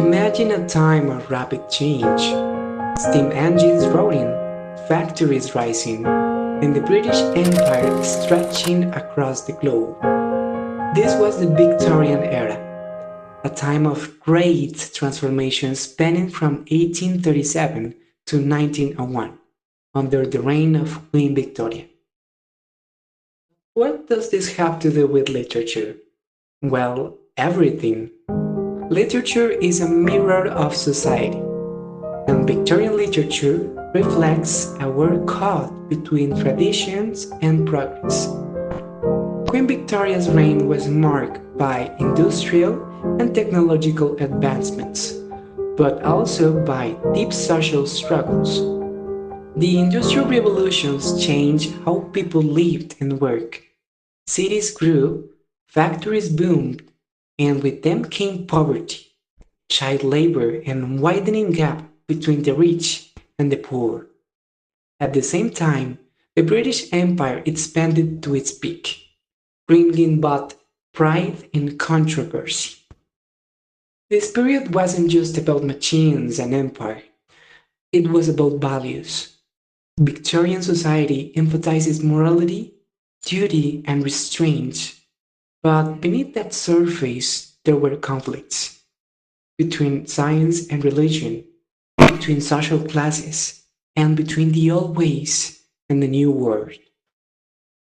Imagine a time of rapid change, steam engines roaring, factories rising, and the British Empire stretching across the globe. This was the Victorian era, a time of great transformation spanning from 1837 to 1901, under the reign of Queen Victoria. What does this have to do with literature? Well, everything. Literature is a mirror of society, and Victorian literature reflects a world caught between traditions and progress. Queen Victoria's reign was marked by industrial and technological advancements, but also by deep social struggles. The Industrial Revolutions changed how people lived and worked. Cities grew, factories boomed, and with them came poverty, child labor, and widening gap between the rich and the poor. At the same time, the British Empire expanded to its peak, bringing both pride and controversy. This period wasn't just about machines and empire, it was about values. Victorian society emphasizes morality, duty, and restraint, but beneath that surface there were conflicts between science and religion, between social classes, and between the old ways and the new world.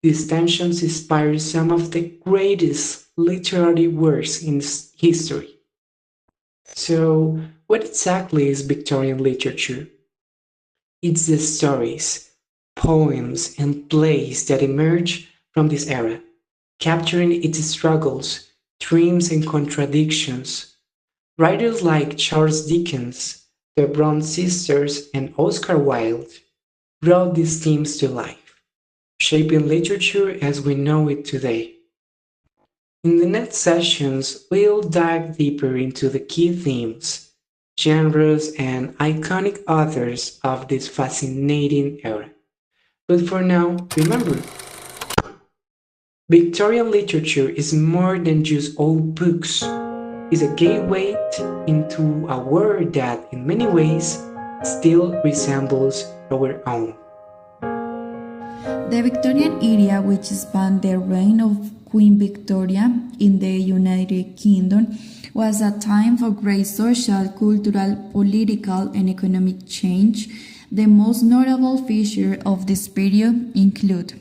These tensions inspired some of the greatest literary works in history. So, what exactly is Victorian literature? It's the stories, poems, and plays that emerge from this era, capturing its struggles, dreams, and contradictions. Writers like Charles Dickens, the Bronte sisters, and Oscar Wilde brought these themes to life, shaping literature as we know it today. In the next sessions, we'll dive deeper into the key themes, genres, and iconic authors of this fascinating era. But for now, remember, Victorian literature is more than just old books. It's a gateway into a world that, in many ways, still resembles our own. The Victorian era, which spanned the reign of Queen Victoria in the United Kingdom, was a time for great social, cultural, political, and economic change. The most notable features of this period include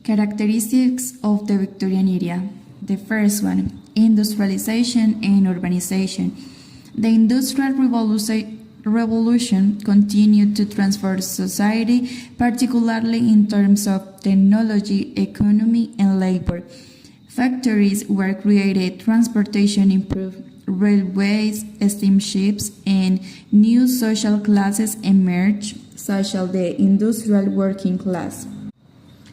characteristics of the Victorian era. The first one, industrialization and urbanization. The Industrial Revolution continued to transform society, particularly in terms of technology, economy, and labor. Factories were created, transportation improved, railways, steamships, and new social classes emerged, such as the industrial working class.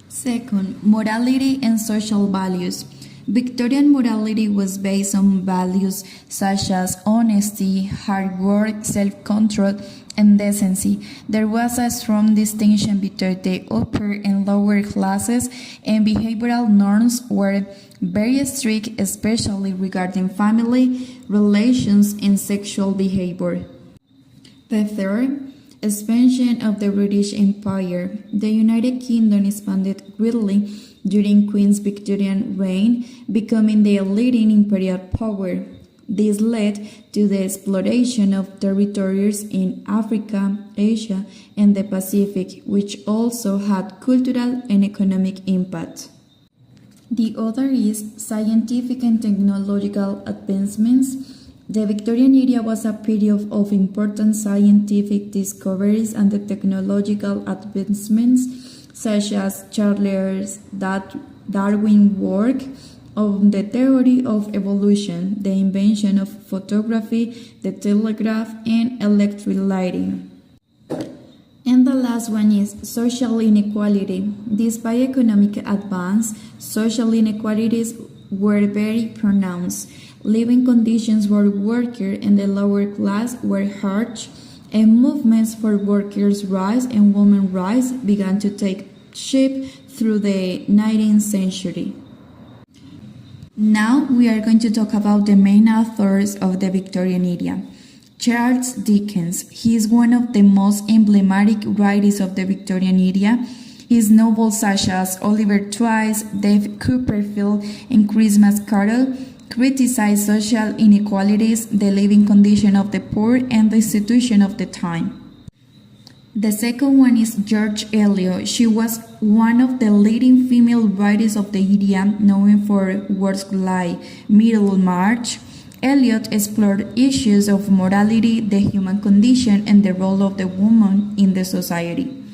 Second, morality and social values. Victorian morality was based on values such as honesty, hard work, self-control, and decency. There was a strong distinction between the upper and lower classes, and behavioral norms were very strict, especially regarding family, relations, and sexual behavior. The third, expansion of the British Empire. The United Kingdom expanded greatly during Queen Victoria's reign, becoming the leading imperial power. This led to the exploration of territories in Africa, Asia, and the Pacific, which also had cultural and economic impact. The other is scientific and technological advancements. The Victorian era was a period of important scientific discoveries and the technological advancements, such as Charles Darwin's work on the theory of evolution, the invention of photography, the telegraph, and electric lighting. And the last one is social inequality. Despite economic advance, social inequalities were very pronounced. Living conditions for workers and the lower class were harsh, and movements for workers' rights and women's rights began to take shape through the 19th century. Now we are going to talk about the main authors of the Victorian era. Charles Dickens. He is one of the most emblematic writers of the Victorian era. His novels such as Oliver Twist, David Copperfield, and Christmas Carol criticize social inequalities, the living condition of the poor, and the institution of the time. The second one is George Eliot. She was one of the leading female writers of the era, known for works like Middlemarch. Eliot explored issues of morality, the human condition, and the role of the woman in the society.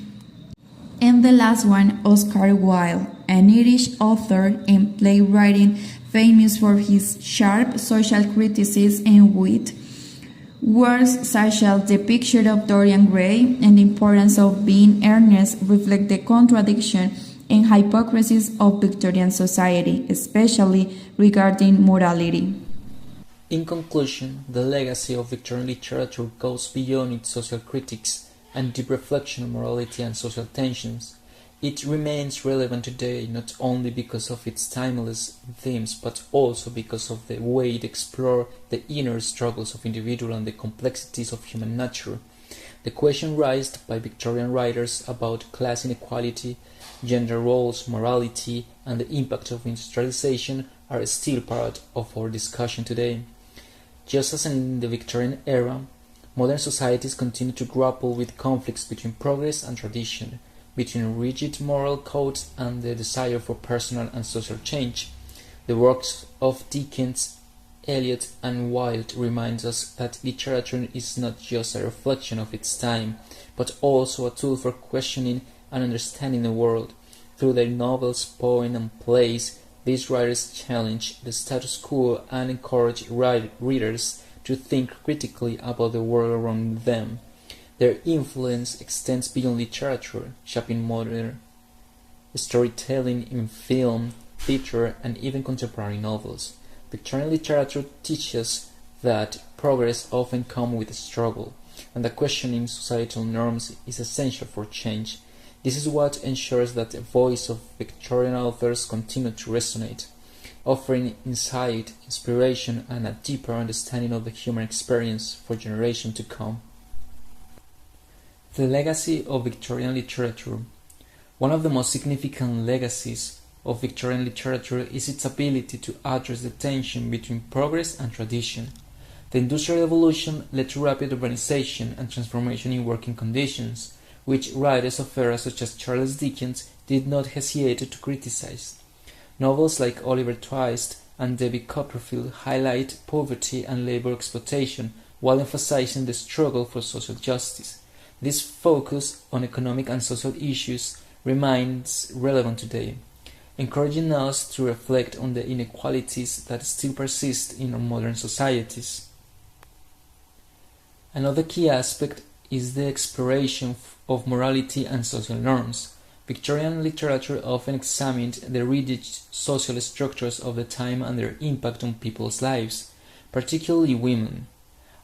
And the last one, Oscar Wilde, an Irish author and playwright famous for his sharp social criticism and wit. Works such as The Picture of Dorian Gray and The Importance of Being Earnest reflect the contradiction and hypocrisies of Victorian society, especially regarding morality. In conclusion, the legacy of Victorian literature goes beyond its social critics and deep reflection on morality and social tensions. It remains relevant today not only because of its timeless themes, but also because of the way it explores the inner struggles of individuals and the complexities of human nature. The question raised by Victorian writers about class inequality, gender roles, morality, and the impact of industrialization are still part of our discussion today. Just as in the Victorian era, modern societies continue to grapple with conflicts between progress and tradition, between rigid moral codes and the desire for personal and social change. The works of Dickens, Eliot, and Wilde remind us that literature is not just a reflection of its time, but also a tool for questioning and understanding the world. Through their novels, poems, and plays, these writers challenge the status quo and encourage readers to think critically about the world around them. Their influence extends beyond literature, shaping modern storytelling in film, theater, and even contemporary novels. Victorian literature teaches that progress often comes with struggle, and that questioning societal norms is essential for change. This is what ensures that the voice of Victorian authors continue to resonate, offering insight, inspiration, and a deeper understanding of the human experience for generations to come. The legacy of Victorian literature. One of the most significant legacies of Victorian literature is its ability to address the tension between progress and tradition. The Industrial Revolution led to rapid urbanization and transformation in working conditions, which writers of eras such as Charles Dickens did not hesitate to criticize. Novels like Oliver Twist and David Copperfield highlight poverty and labor exploitation while emphasizing the struggle for social justice. This focus on economic and social issues remains relevant today, encouraging us to reflect on the inequalities that still persist in our modern societies. Another key aspect is the exploration of morality and social norms. Victorian literature often examined the rigid social structures of the time and their impact on people's lives, particularly women.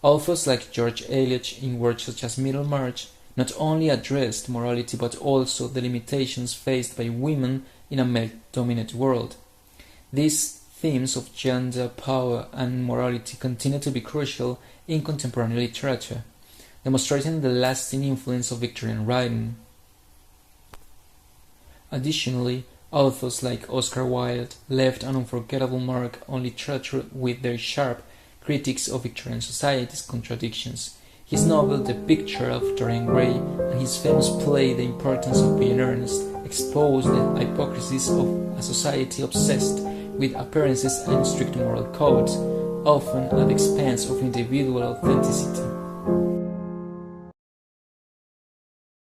Authors like George Eliot in works such as Middlemarch not only addressed morality but also the limitations faced by women in a male-dominated world. These themes of gender, power, and morality continue to be crucial in contemporary literature, demonstrating the lasting influence of Victorian writing. Additionally, authors like Oscar Wilde left an unforgettable mark on literature with their sharp critiques of Victorian society's contradictions. His novel The Picture of Dorian Gray and his famous play The Importance of Being Earnest expose the hypocrisies of a society obsessed with appearances and strict moral codes, often at the expense of individual authenticity.